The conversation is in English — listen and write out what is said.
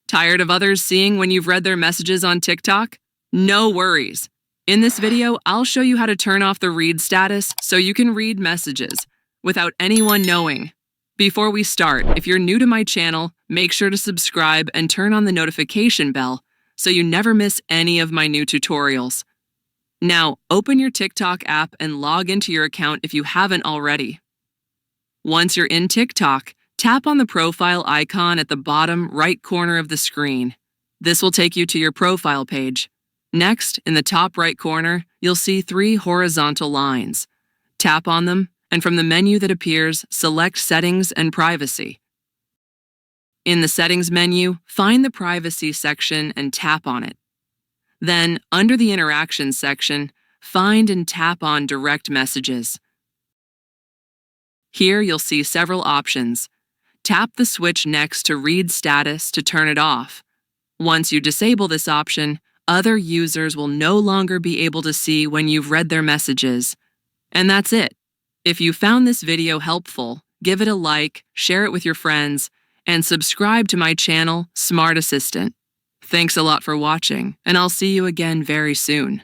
Tired of others seeing when you've read their messages on TikTok? No worries. In this video, I'll show you how to turn off the read status so you can read messages without anyone knowing. Before we start, if you're new to my channel, make sure to subscribe and turn on the notification bell so you never miss any of my new tutorials. Now, open your TikTok app and log into your account if you haven't already. Once you're in TikTok, tap on the profile icon at the bottom right corner of the screen. This will take you to your profile page. Next, in the top right corner, you'll see 3 horizontal lines. Tap on them, and from the menu that appears, select Settings and Privacy. In the Settings menu, find the Privacy section and tap on it. Then, under the Interactions section, find and tap on Direct Messages. Here you'll see several options. Tap the switch next to Read Status to turn it off. Once you disable this option, other users will no longer be able to see when you've read their messages. And that's it. If you found this video helpful, give it a like, share it with your friends, and subscribe to my channel, Smart Assistant. Thanks a lot for watching, and I'll see you again very soon.